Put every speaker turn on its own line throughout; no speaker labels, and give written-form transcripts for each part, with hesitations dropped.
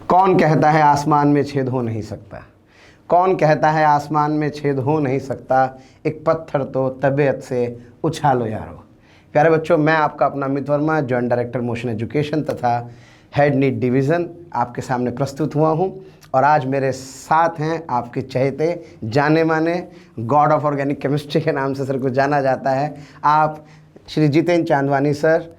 कौन कहता है आसमान में छेद हो नहीं सकता? कौन कहता है आसमान में छेद हो नहीं सकता? एक पत्थर तो तबीयत से उछालो यारो। प्यारे बच्चों, मैं आपका अपना Amit Verma, joint director motion education तथा हेड नीट डिवीज़न आपके सामने प्रस्तुत हुआ हूं। और आज मेरे साथ हैं आपके चहेते जाने माने गॉड ऑफ ऑर्गेनिक केमिस्ट्री के नाम से सर को जाना जाता है, आप Shri Jitendra Chandwani sir,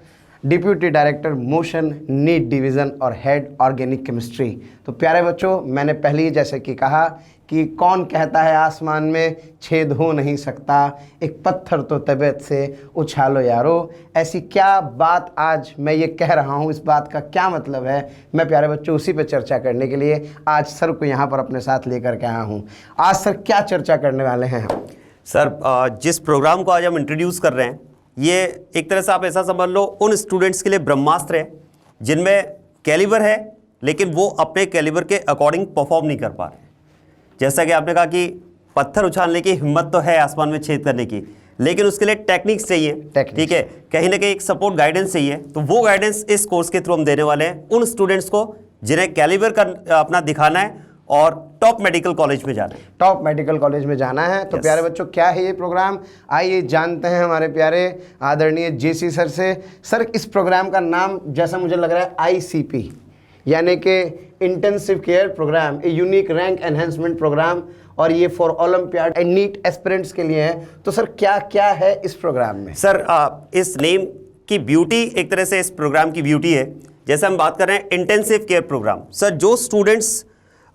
deputy director Motion NEET division और हेड ऑर्गेनिक केमिस्ट्री। तो प्यारे बच्चों, मैंने पहले ही जैसे कि कहा कि कौन कहता है आसमान में छेद हो नहीं सकता, एक पत्थर तो तबीयत से उछालो यारो। ऐसी क्या बात आज मैं ये कह रहा हूँ, इस बात का क्या मतलब है, मैं प्यारे बच्चों उसी पे चर्चा करने के लिए आज सर को यहाँ पर अपने साथ लेकर के आया हूँ। आज सर क्या चर्चा करने वाले हैं हम?
सर, जिस प्रोग्राम को आज हम इंट्रोड्यूस कर रहे हैं, ये एक तरह से आप ऐसा समझ लो उन स्टूडेंट्स के लिए ब्रह्मास्त्र है जिनमें कैलिबर है लेकिन वो अपने कैलिबर के अकॉर्डिंग परफॉर्म नहीं कर पा रहे। जैसा कि आपने कहा कि पत्थर उछालने की हिम्मत तो है आसमान में छेद करने की, लेकिन उसके लिए टेक्निक्स चाहिए, ठीक है, कहीं ना कहीं एक सपोर्ट गाइडेंस चाहिए। तो वो गाइडेंस इस कोर्स के थ्रू हम देने वाले हैं उन स्टूडेंट्स को जिन्हें कैलिबर का अपना दिखाना है और टॉप मेडिकल कॉलेज में जाना है।
टॉप मेडिकल कॉलेज में जाना है। तो प्यारे बच्चों, क्या है ये प्रोग्राम, आइए जानते हैं हमारे प्यारे आदरणीय जेसी सर से। सर, इस प्रोग्राम का नाम जैसा मुझे लग रहा है ICP, यानी कि intensive care program, a unique rank enhancement program, और ये for olympiad and NEET aspirants के लिए है। तो सर क्या क्या है इस प्रोग्राम में?
सर, इस नेम की ब्यूटी, एक तरह से इस प्रोग्राम की ब्यूटी है, जैसे हम बात कर रहे हैं इंटेंसिव केयर प्रोग्राम। सर, जो स्टूडेंट्स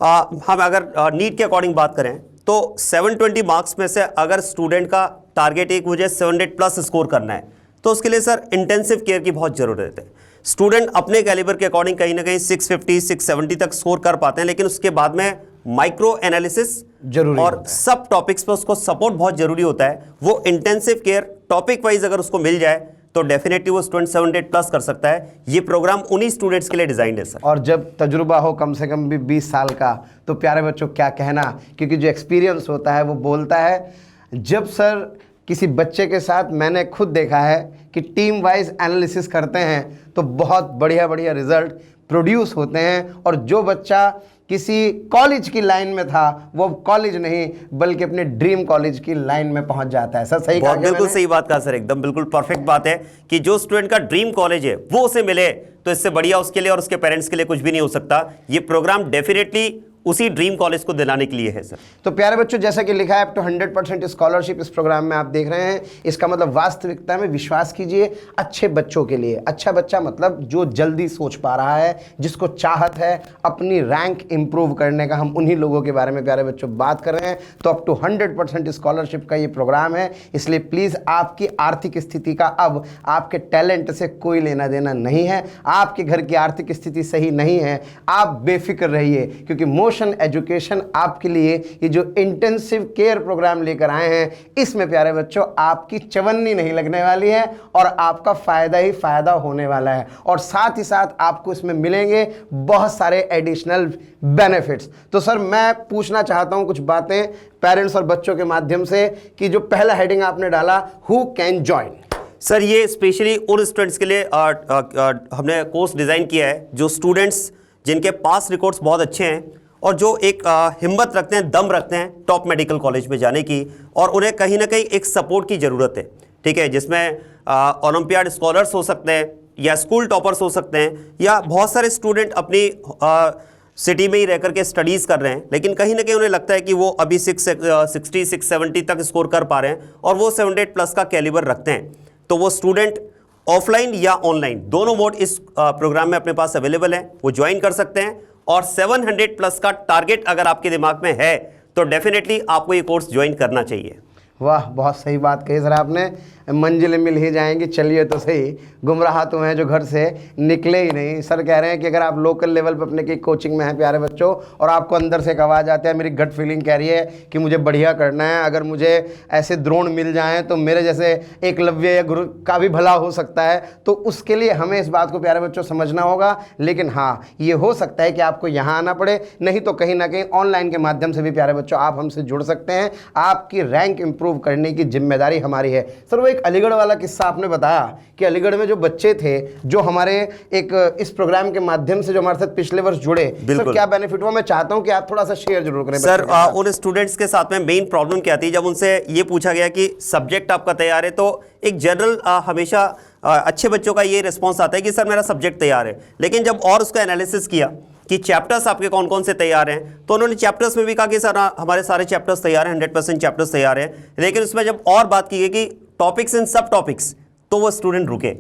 हम अगर नीट के अकॉर्डिंग बात करें तो 720 मार्क्स में से अगर स्टूडेंट का टारगेट एक मुझे 700 प्लस स्कोर करना है तो उसके लिए सर इंटेंसिव केयर की बहुत ज़रूरत है। स्टूडेंट अपने कैलिबर के अकॉर्डिंग कहीं ना कहीं 650 670 तक स्कोर कर पाते हैं, लेकिन उसके बाद में माइक्रो एनालिसिस
जरूरी
और सब टॉपिक्स पर उसको सपोर्ट बहुत जरूरी होता है। वो इंटेंसिव केयर टॉपिक वाइज अगर उसको मिल जाए तो डेफिनेटली वो स्टूडेंट 700 प्लस कर सकता है। ये प्रोग्राम उन्हीं स्टूडेंट्स के लिए डिजाइन है सर।
और जब तजुर्बा हो कम से कम भी 20 साल का, तो प्यारे बच्चों क्या कहना, क्योंकि जो एक्सपीरियंस होता है वो बोलता है। जब सर किसी बच्चे के साथ मैंने खुद देखा है कि टीम वाइज एनालिसिस करते हैं तो बहुत बढ़िया बढ़िया रिजल्ट प्रोड्यूस होते हैं। और जो बच्चा किसी कॉलेज की लाइन में था वो कॉलेज नहीं बल्कि अपने ड्रीम कॉलेज की लाइन में पहुंच जाता है। सर सही कहा?
बिल्कुल सही बात कहा सर, एकदम बिल्कुल परफेक्ट बात है कि जो स्टूडेंट का ड्रीम कॉलेज है वो उसे मिले तो इससे बढ़िया उसके लिए और उसके पेरेंट्स के लिए कुछ भी नहीं हो सकता। ये प्रोग्राम डेफिनेटली उसी ड्रीम कॉलेज को दिलाने के लिए है सर।
तो प्यारे बच्चों, जैसा कि लिखा है अप टू 100% स्कॉलरशिप इस प्रोग्राम में आप देख रहे हैं। इसका मतलब वास्तविकता में विश्वास कीजिए, अच्छे बच्चों के लिए। अच्छा बच्चा मतलब जो जल्दी सोच पा रहा है, जिसको चाहत है अपनी रैंक इंप्रूव करने का, हम उन्हीं लोगों के बारे में प्यारे बच्चों बात कर रहे हैं। तो अप टू 100% स्कॉलरशिप का ये प्रोग्राम है, इसलिए प्लीज़ आपकी आर्थिक स्थिति का अब आपके टैलेंट से कोई लेना देना नहीं है। आपके घर की आर्थिक स्थिति सही नहीं है, आप बेफिक्र रहिए, क्योंकि मोशन एजुकेशन आपके लिए ये जो इंटेंसिव केयर प्रोग्राम लेकर आए हैं, इसमें प्यारे बच्चों आपकी चवन्नी नहीं लगने वाली है और आपका फायदा ही फायदा होने वाला है। और साथ ही साथ आपको इसमें मिलेंगे बहुत सारे एडिशनल बेनिफिट्स। तो सर मैं पूछना चाहता हूं कुछ बातें पेरेंट्स और बच्चों के माध्यम से कि जो पहला हेडिंग आपने डाला, हु कैन ज्वाइन।
सर, ये स्पेशली उन स्टूडेंट्स के लिए हमने कोर्स डिजाइन किया है जो स्टूडेंट्स जिनके पास रिकॉर्ड्स बहुत अच्छे हैं और जो एक हिम्मत रखते हैं, दम रखते हैं टॉप मेडिकल कॉलेज में जाने की, और उन्हें कहीं ना कहीं एक सपोर्ट की ज़रूरत है, ठीक है, जिसमें ओलंपियाड स्कॉलर्स हो सकते हैं या स्कूल टॉपर्स हो सकते हैं या बहुत सारे स्टूडेंट अपनी सिटी में ही रह करके स्टडीज़ कर रहे हैं, लेकिन कहीं ना कहीं उन्हें लगता है कि वो अभी 660 670 तक स्कोर कर पा रहे हैं और वो 700 प्लस का कैलिबर रखते हैं। तो वो स्टूडेंट ऑफलाइन या ऑनलाइन दोनों मोड इस प्रोग्राम में अपने पास अवेलेबल हैं, वो ज्वाइन कर सकते हैं। और 700 प्लस का टारगेट अगर आपके दिमाग में है तो डेफिनेटली आपको ये कोर्स ज्वाइन करना चाहिए।
वाह, बहुत सही बात कही सर आपने, मंजिलें मिल ही जाएंगी। चलिए तो सही, गुमराह तो हैं जो घर से निकले ही नहीं। सर कह रहे हैं कि अगर आप लोकल लेवल पर अपने की कोचिंग में हैं प्यारे बच्चों और आपको अंदर से एक आवाज़ आती है, मेरी गट फीलिंग कह रही है कि मुझे बढ़िया करना है, अगर मुझे ऐसे द्रोण मिल जाएँ तो मेरे जैसे एकलव्य या गुरु का भी भला हो सकता है, तो उसके लिए हमें इस बात को प्यारे बच्चों समझना होगा। लेकिन हाँ, ये हो सकता है कि आपको यहाँ आना पड़े, नहीं तो कहीं ना कहीं ऑनलाइन के माध्यम से भी प्यारे बच्चों आप हमसे जुड़ सकते हैं। आपकी रैंक इंप्रूव करने की जिम्मेदारी हमारी है। सर वो एक अलीगढ़ वाला किस्सा आपने बताया कि अलीगढ़ में जो बच्चे थे जो हमारे एक इस प्रोग्राम के माध्यम से जो हमारे साथ पिछले वर्ष जुड़े, सर क्या बेनिफिट हुआ? मैं चाहता हूं कि आप थोड़ा सा शेयर जरूर करें।
सर उन स्टूडेंट्स के साथ में मेन प्रॉब्लम क्या थी, जब उनसे ये पूछा गया कि सब्जेक्ट आपका तैयार है, तो एक जनरल हमेशा अच्छे बच्चों का ये रिस्पॉन्स आता है कि सर मेरा सब्जेक्ट तैयार है। लेकिन जब और उसका एनालिसिस किया कि चैप्टर्स आपके कौन कौन से तैयार हैं, तो उन्होंने चैप्टर्स में भी कहा कि सर हमारे सारे चैप्टर्स तैयार हैं, 100% चैप्टर्स तैयार हैं। लेकिन उसमें जब और बात की गई कि टॉपिक्स एंड सब टॉपिक्स, तो वो स्टूडेंट रुके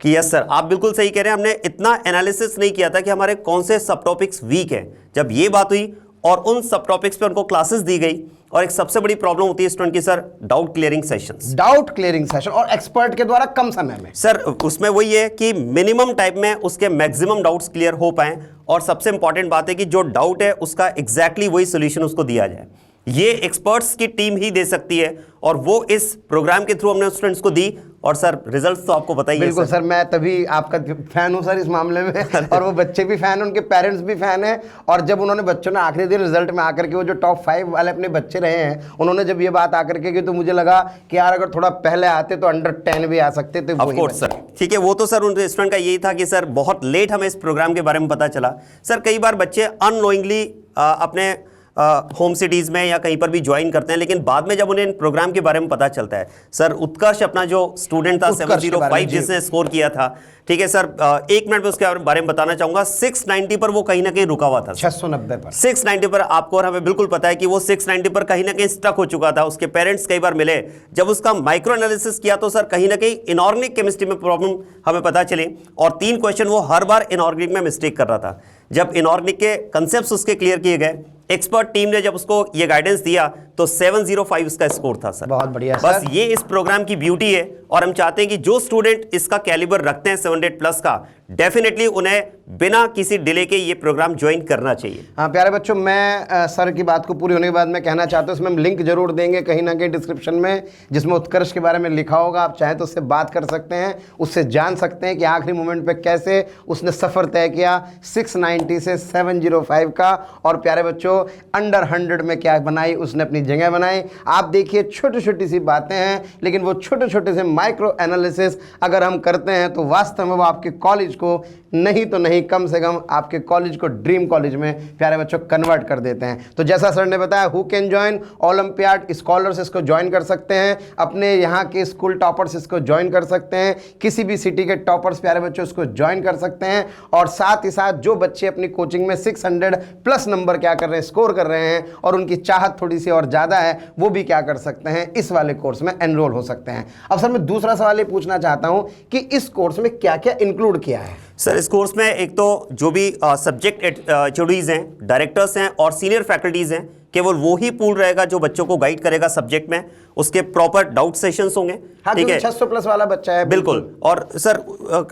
कि यस सर आप बिल्कुल सही कह रहे हैं, हमने इतना एनालिसिस नहीं किया था कि हमारे कौन से सब टॉपिक्स वीक हैं। जब ये बात हुई और उन सब टॉपिक्स पे उनको क्लासेस दी गई, और एक सबसे बड़ी प्रॉब्लम होती है स्टूडेंट की sir doubt clearing sessions.
Doubt clearing session और एक्सपर्ट के द्वारा कम समय में।
सर उसमें वही है कि मिनिमम टाइम में उसके मैक्सिमम डाउट्स क्लियर हो पाएं, और सबसे इंपॉर्टेंट बात है कि जो डाउट है उसका एग्जैक्टली वही सोल्यूशन उसको दिया जाए। ये एक्सपर्ट्स की टीम ही दे सकती है, और वो इस प्रोग्राम के थ्रू हमने स्टूडेंट्स को दी, और सर रिजल्ट्स तो आपको बताइए।
बिल्कुल सर, मैं तभी आपका फैन हूं सर इस मामले में, और वो बच्चे भी फैन हैं, उनके पेरेंट्स भी फैन हैं। और जब उन्होंने बच्चों ने आखिरी दिन रिजल्ट में आकर के वो जो टॉप 5 वाले अपने बच्चे रहे हैं, उन्होंने जब ये बात आकर के की, तो मुझे लगा कि यार अगर थोड़ा पहले आते तो अंडर 10 भी आ सकते थे।
ऑफ कोर्स सर, ठीक है, वो तो सर उन स्टूडेंट का यही था कि सर बहुत लेट हमें इस प्रोग्राम के बारे में पता चला। सर कई बार बच्चे अननोइंगली अपने होम सिटीज़ में या कहीं पर भी ज्वाइन करते हैं, लेकिन बाद में जब उन्हें प्रोग्राम के बारे में पता चलता है, सर उत्कर्ष अपना जो स्टूडेंट था 705 जिसने स्कोर किया था, ठीक है सर, 1 मिनट में उसके बारे में बताना चाहूंगा। 690 पर वो कहीं ना कहीं रुका हुआ था,
690 पर,
690 पर आपको और हमें बिल्कुल पता है कि वो 690 पर कहीं ना कहीं स्टक हो चुका था। उसके पेरेंट्स कई बार मिले, जब उसका माइक्रो एनालिसिस किया तो सर कहीं ना कहीं इनऑर्गेनिक केमिस्ट्री में प्रॉब्लम हमें पता चली, और 3 क्वेश्चन वो हर बार इनऑर्गेनिक में मिस्टेक कर रहा था। जब इनऑर्गेनिक के कंसेप्ट उसके क्लियर किए गए, एक्सपर्ट टीम ने जब उसको ये गाइडेंस दिया, तो 705 इसका स्कोर था सर।
बहुत बढ़िया
बस
सर।
ये इस प्रोग्राम की ब्यूटी है, और हम चाहते हैं कि जो स्टूडेंट इसका कैलिबर रखते हैं 700 प्लस का, डेफिनेटली उन्हें बिना किसी डिले के ये प्रोग्राम ज्वाइन करना चाहिए।
हाँ प्यारे बच्चों, मैं सर की बात को पूरी होने के बाद मैं कहना चाहता हूँ, इसमें हम लिंक जरूर देंगे कहीं ना कहीं डिस्क्रिप्शन में, जिसमें उत्कर्ष के बारे में लिखा होगा। आप चाहें तो उससे बात कर सकते हैं, उससे जान सकते हैं कि आखिरी मोमेंट पे कैसे उसने सफ़र तय किया 690 से 705 का। और प्यारे बच्चों, अंडर 100 में क्या बनाई, उसने अपनी जगह बनाई। आप देखिए छोटी छोटी सी बातें हैं, लेकिन वो छोटे छोटे से माइक्रो एनालिसिस अगर हम करते हैं तो वास्तव में वो आपके कॉलेज को नहीं तो नहीं, कम से कम आपके कॉलेज को ड्रीम कॉलेज में प्यारे बच्चों कन्वर्ट कर देते हैं। तो जैसा सर ने बताया, who can join, olympiad scholars इसको ज्वाइन कर सकते हैं, अपने यहाँ के स्कूल टॉपर्स इसको ज्वाइन कर सकते हैं, किसी भी सिटी के टॉपर्स प्यारे बच्चों इसको ज्वाइन कर सकते हैं। और साथ ही साथ जो बच्चे अपनी कोचिंग में 600 प्लस नंबर क्या कर रहे हैं, स्कोर कर रहे हैं, और उनकी चाहत थोड़ी सी और ज़्यादा है, वो भी क्या कर सकते हैं, इस वाले कोर्स में एनरोल हो सकते हैं। अब सर मैं दूसरा सवाल ये पूछना चाहता हूँ कि इस कोर्स में क्या क्या इंक्लूड किया है?
सर इस कोर्स में एक तो जो भी सब्जेक्ट एचओडीज हैं, डायरेक्टर्स हैं और सीनियर फैकल्टीज हैं, केवल वो ही पूल रहेगा जो बच्चों को गाइड करेगा सब्जेक्ट में। उसके प्रॉपर डाउट सेशंस होंगे, ठीक है,
600 प्लस वाला बच्चा है।
बिल्कुल। और सर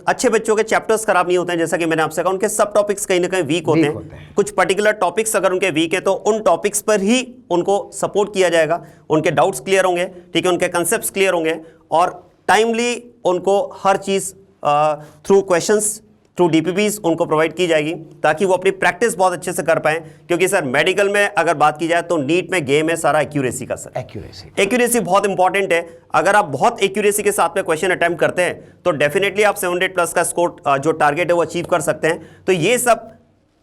अच्छे बच्चों के चैप्टर्स खराब नहीं होते हैं, जैसा कि मैंने आपसे कहा, उनके सब टॉपिक्स कहीं ना कहीं वीक होते हैं। कुछ पर्टिकुलर टॉपिक्स अगर उनके वीक है तो उन टॉपिक्स पर ही उनको सपोर्ट किया जाएगा, उनके डाउट्स क्लियर होंगे, ठीक है, उनके कंसेप्ट क्लियर होंगे, और टाइमली उनको हर चीज़ थ्रू क्वेश्चंस, थ्रू डीपीपीज उनको प्रोवाइड की जाएगी, ताकि वो अपनी प्रैक्टिस बहुत अच्छे से कर पाएं। क्योंकि सर मेडिकल में अगर बात की जाए तो नीट में गेम है सारा एक्यूरेसी का। सर एक्यूरेसी बहुत इंपॉर्टेंट है। अगर आप बहुत एक्यूरेसी के साथ में क्वेश्चन अटेम्प्ट करते हैं तो डेफिनेटली आप 700 प्लस का स्कोर जो टारगेट है वो अचीव कर सकते हैं। तो ये सब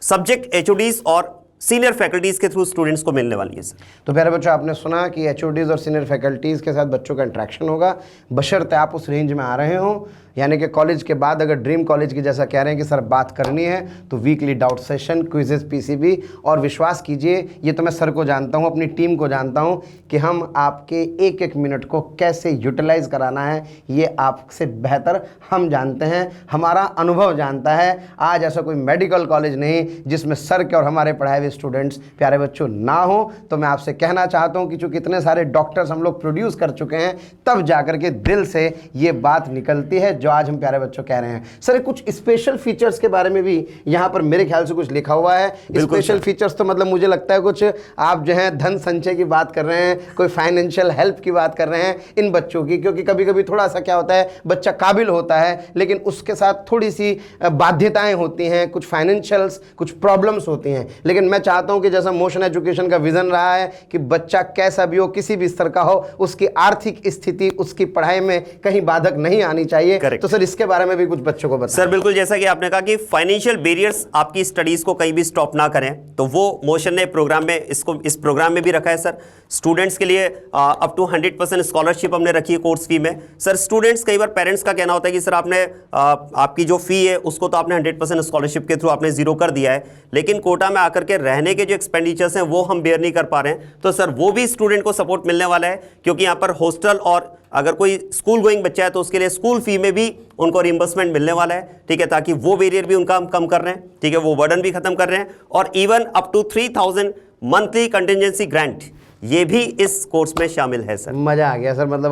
सब्जेक्ट एचओडीज और सीनियर फैकल्टीज के थ्रू स्टूडेंट्स को मिलने वाली है सर।
तो प्यारे बच्चों, आपने सुना कि एचओडीज और सीनियर फैकल्टीज़ के साथ बच्चों का इंटरेक्शन होगा, बशर्ते आप उस रेंज में आ रहे हो, यानी कि कॉलेज के बाद अगर ड्रीम कॉलेज की जैसा कह रहे हैं कि सर बात करनी है, तो weekly doubt session, quizzes, PCB. और विश्वास कीजिए, ये तो मैं सर को जानता हूँ, अपनी टीम को जानता हूँ कि हम आपके एक एक मिनट को कैसे यूटिलाइज कराना है, ये आपसे बेहतर हम जानते हैं, हमारा अनुभव जानता है। आज ऐसा कोई मेडिकल कॉलेज नहीं जिसमें सर के और हमारे पढ़ाए हुए स्टूडेंट्स प्यारे बच्चों ना हो। तो मैं आपसे कहना चाहता हूँ कि जो कितने सारे डॉक्टर्स हम लोग प्रोड्यूस कर चुके हैं, तब जाकर के दिल से ये बात निकलती है, जो आज हम प्यारे बच्चों कह रहे हैं। सर कुछ स्पेशल फीचर्स के बारे में भी यहाँ पर मेरे ख्याल से कुछ लिखा हुआ है। स्पेशल फीचर्स तो मतलब मुझे लगता है कुछ आप जो है धन संचय की बात कर रहे हैं, कोई फाइनेंशियल हेल्प की बात कर रहे हैं इन बच्चों की, क्योंकि कभी कभी थोड़ा सा क्या होता है, बच्चा काबिल होता है लेकिन उसके साथ थोड़ी सी बाध्यताएं होती हैं, कुछ फाइनेंशियल्स, कुछ प्रॉब्लम्स होती हैं। लेकिन मैं चाहता हूं कि जैसा मोशन एजुकेशन का विजन रहा है कि बच्चा कैसा भी हो, किसी भी स्तर का हो, उसकी आर्थिक स्थिति उसकी पढ़ाई में कहीं बाधक नहीं आनी चाहिए।
Correct.
तो सर इसके बारे में भी कुछ बच्चों को बताएं।
सर बिल्कुल, जैसा कि आपने कहा कि फाइनेंशियल बैरियर्स आपकी स्टडीज को कहीं भी स्टॉप ना करें, तो वो मोशन ने प्रोग्राम में इस प्रोग्राम में भी रखा है सर। स्टूडेंट्स के लिए अप टू 100% स्कॉलरशिप हमने रखी है कोर्स फी में। सर स्टूडेंट्स, कई बार पेरेंट्स का कहना होता है कि सर आपने आपकी जो फी है उसको तो आपने 100% स्कॉलरशिप के थ्रू आपने जीरो कर दिया है, लेकिन कोटा में आकर के रहने के जो एक्सपेंडिचर्स हैं वो हम बेयर नहीं कर पा रहे हैं। तो सर वो भी स्टूडेंट को सपोर्ट मिलने वाला है, क्योंकि यहाँ पर हॉस्टल और अगर कोई स्कूल गोइंग बच्चा है तो उसके लिए स्कूल फी में भी उनको रिइंबर्समेंट मिलने वाला है, ठीक है, ताकि वो बैरियर भी उनका हम कम कर रहे हैं, ठीक है, वो बर्डन भी खत्म कर रहे हैं। और even up to 3000 monthly contingency grant ये भी इस कोर्स में शामिल है सर।
मज़ा आ गया सर, मतलब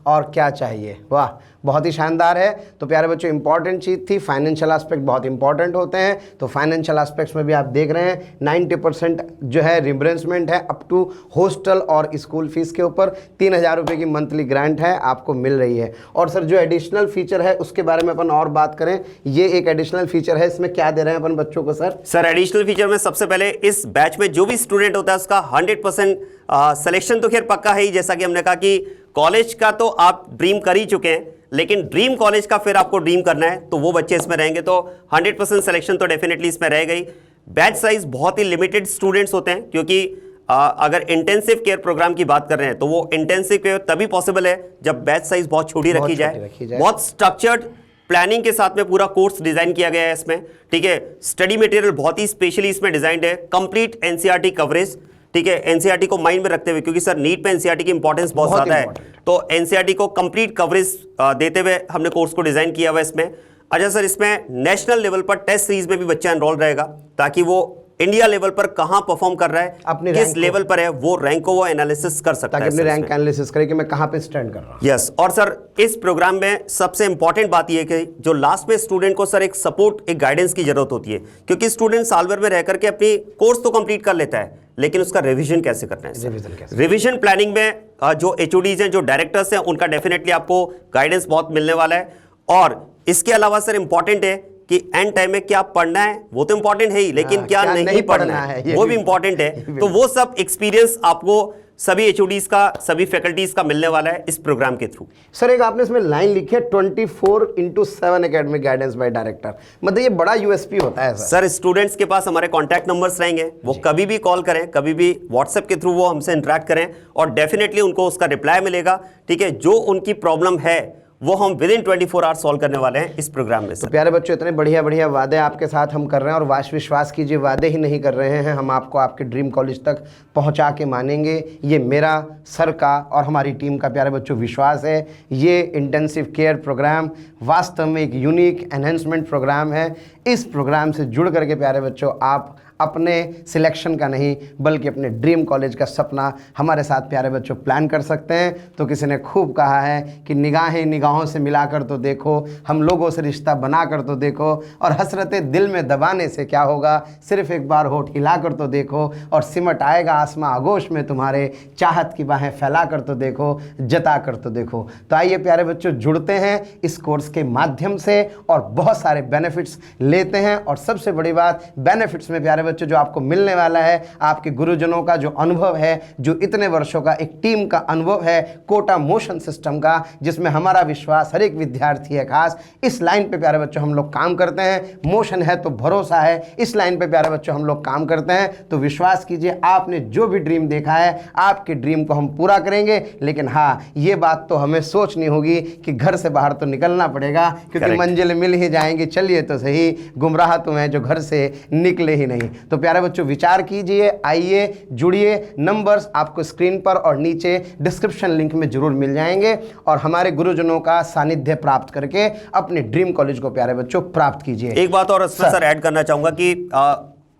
और क्या चाहिए, वाह बहुत ही शानदार है। तो प्यारे बच्चों इंपॉर्टेंट चीज़ थी, फाइनेंशियल एस्पेक्ट बहुत इंपॉर्टेंट होते हैं। तो फाइनेंशियल एस्पेक्ट्स में भी आप देख रहे हैं 90% जो है रिम्बर्समेंट है अप टू हॉस्टल और स्कूल फीस के ऊपर 3000 रुपये की मंथली ग्रांट है आपको मिल रही है। और सर जो एडिशनल फीचर है उसके बारे में अपन और बात करें, ये एक एडिशनल फीचर है, इसमें क्या दे रहे हैं अपन बच्चों को सर?
सर एडिशनल फीचर में सबसे पहले इस बैच में जो भी स्टूडेंट होता है उसका 100% सिलेक्शन तो खैर पक्का है ही, जैसा कि हमने कहा कि कॉलेज का तो आप ड्रीम कर ही चुके हैं, लेकिन ड्रीम कॉलेज का फिर आपको ड्रीम करना है तो वो बच्चे इसमें रहेंगे, तो 100% सिलेक्शन तो डेफिनेटली इसमें रह गई। बैच साइज बहुत ही लिमिटेड स्टूडेंट्स होते हैं, क्योंकि अगर इंटेंसिव केयर प्रोग्राम की बात कर रहे हैं तो वो इंटेंसिव केयर तभी पॉसिबल है जब बैच साइज बहुत छोटी रखी जाए। बहुत स्ट्रक्चर्ड प्लानिंग के साथ में पूरा कोर्स डिजाइन किया गया है इसमें, ठीक है। स्टडी मटेरियल बहुत ही स्पेशली इसमें डिजाइंड है, कंप्लीट एनसीईआरटी कवरेज, ठीक है, एनसीईआरटी को माइंड में रखते हुए, क्योंकि सर नीट पे एनसीईआरटी की इंपॉर्टेंस बहुत ज्यादा है, तो एनसीईआरटी को कंप्लीट कवरेज देते हुए हमने कोर्स को डिजाइन किया हुआ है इसमें। अच्छा सर, इसमें नेशनल लेवल पर टेस्ट सीरीज में भी बच्चा एनरोल रहेगा, ताकि वो इंडिया लेवल पर कहां परफॉर्म कर रहा है, अपने किस लेवल पर है, वो रैंक को वो एनालिसिस कर सकता है,
ताकि अपने रैंक एनालिसिस करे कि मैं कहां पे स्टैंड कर रहा हूं।
यस। और सर इस प्रोग्राम में सबसे इंपॉर्टेंट बात यह है कि जो लास्ट में स्टूडेंट को सर एक सपोर्ट, एक गाइडेंस की जरूरत होती है, क्योंकि स्टूडेंट साल भर में रह करके अपनी कोर्स तो कंप्लीट कर लेता है, लेकिन उसका रिवीजन कैसे करना है। रिवीजन प्लानिंग में जो एचओडीज हैं, जो डायरेक्टर्स हैं, उनका डेफिनेटली आपको गाइडेंस बहुत मिलने वाला है। और इसके अलावा सर इंपॉर्टेंट है कि एंड टाइम में क्या पढ़ना है, वो तो इंपॉर्टेंट है ही, लेकिन क्या नहीं पढ़ना है वो भी इंपॉर्टेंट है। तो वो सब एक्सपीरियंस आपको सभी एचओडीज का, सभी फैकल्टीज का मिलने वाला है इस प्रोग्राम के थ्रू।
सर एक आपने इसमें लाइन लिखी है 24/7 एकेडमिक गाइडेंस बाय डायरेक्टर, मतलब ये बड़ा यूएसपी होता है
सर। स्टूडेंट्स के पास हमारे कॉन्टैक्ट नंबर्स रहेंगे, वो कभी भी कॉल करें, कभी भी व्हाट्सएप के थ्रू वो हमसे इंटरेक्ट करें और डेफिनेटली उनको उसका रिप्लाई मिलेगा, ठीक है। जो उनकी प्रॉब्लम है वो हम विद इन 24 आवर्स सॉल्व करने वाले हैं इस प्रोग्राम में।
तो प्यारे बच्चों, इतने बढ़िया बढ़िया वादे आपके साथ हम कर रहे हैं, और विश्वास कीजिए वादे ही नहीं कर रहे हैं, हम आपको आपके ड्रीम कॉलेज तक पहुंचा के मानेंगे। ये मेरा, सर का और हमारी टीम का प्यारे बच्चों विश्वास है। ये इंटेंसिव केयर प्रोग्राम वास्तव में एक यूनिक एनहेंसमेंट प्रोग्राम है। इस प्रोग्राम से जुड़ करके प्यारे बच्चों आप अपने सिलेक्शन का नहीं बल्कि अपने ड्रीम कॉलेज का सपना हमारे साथ प्यारे बच्चों प्लान कर सकते हैं। तो किसी ने खूब कहा है कि निगाहें निगाहों से मिलाकर तो देखो, हम लोगों से रिश्ता बना कर तो देखो, और हसरतें दिल में दबाने से क्या होगा, सिर्फ एक बार होठ हिला कर तो देखो, और सिमट आएगा आसमां आगोश में तुम्हारे, चाहत की बाहें फैला कर तो देखो, जता कर तो देखो। तो आइए प्यारे बच्चों जुड़ते हैं इस कोर्स के माध्यम से और बहुत सारे बेनिफिट्स लेते हैं। और सबसे बड़ी बात बेनिफिट्स में प्यारे बच्चों जो आपको मिलने वाला है, आपके गुरुजनों का जो अनुभव है, जो इतने वर्षों का एक टीम का अनुभव है कोटा मोशन सिस्टम का, जिसमें हमारा विश्वास हर एक विद्यार्थी है खास। इस लाइन पे प्यारे बच्चों हम लोग काम करते हैं, मोशन है तो भरोसा है, इस लाइन पे प्यारे बच्चों हम लोग काम करते हैं। तो विश्वास कीजिए आपने जो भी ड्रीम देखा है, आपके ड्रीम को हम पूरा करेंगे। लेकिन हाँ, ये बात तो हमें सोचनी होगी कि घर से बाहर तो निकलना पड़ेगा, क्योंकि मंजिल मिल ही जाएंगी, चलिए तो सही, गुमराह तो हैं जो घर से निकले ही नहीं। तो प्यारे बच्चों विचार कीजिए, आइए जुड़िए। नंबर्स आपको स्क्रीन पर और नीचे डिस्क्रिप्शन लिंक में जरूर मिल जाएंगे, और हमारे गुरुजनों का सानिध्य प्राप्त करके अपने ड्रीम कॉलेज को प्यारे बच्चों प्राप्त कीजिए।
एक बात और सर ऐड करना चाहूंगा कि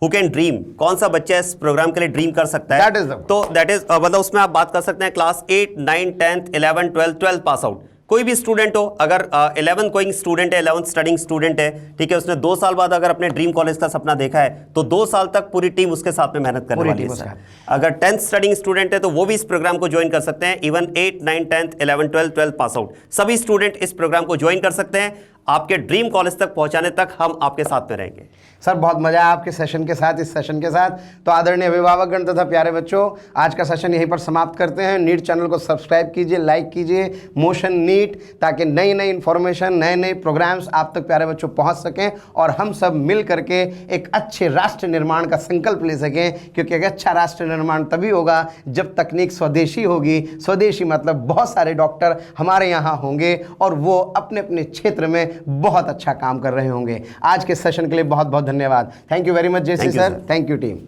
हु कैन ड्रीम, कौन सा बच्चा इस प्रोग्राम के लिए ड्रीम कर सकता है, तो दैट इज मतलब उसमें आप बात कर सकते हैं क्लास 8, 9, 10th, 11, 12 पास आउट, कोई भी स्टूडेंट हो, अगर 11th गोइंग स्टूडेंट है, 11th स्टडिंग स्टूडेंट है, ठीक है, उसने 2 साल बाद अगर अपने ड्रीम कॉलेज का सपना देखा है तो 2 साल तक पूरी टीम उसके साथ में मेहनत करने वाली है सर। अगर 10th स्टडिंग स्टूडेंट है तो वो भी इस प्रोग्राम को ज्वाइन कर सकते हैं। इवन 8, 9, 10th, 11, 12 पास आउट सभी स्टूडेंट इस प्रोग्राम को ज्वाइन कर सकते हैं। आपके ड्रीम कॉलेज तक पहुंचाने तक हम आपके साथ में रहेंगे।
सर बहुत मजा आया आपके सेशन के साथ, इस सेशन के साथ। तो आदरणीय अभिभावकगण तथा प्यारे बच्चों, आज का सेशन यहीं पर समाप्त करते हैं। नीट चैनल को सब्सक्राइब कीजिए, लाइक कीजिए, मोशन नीट, ताकि नई नई इन्फॉर्मेशन, नए नए प्रोग्राम्स आप तक प्यारे बच्चों पहुंच सकें और हम सब मिल करके एक अच्छे राष्ट्र निर्माण का संकल्प ले सकें। क्योंकि एक अच्छा राष्ट्र निर्माण तभी होगा जब तकनीक स्वदेशी होगी। स्वदेशी मतलब बहुत सारे डॉक्टर हमारे यहाँ होंगे और वो अपने अपने क्षेत्र में बहुत अच्छा काम कर रहे होंगे। आज के सेशन के लिए बहुत बहुत धन्यवाद। Thank you very much JC sir, thank you team.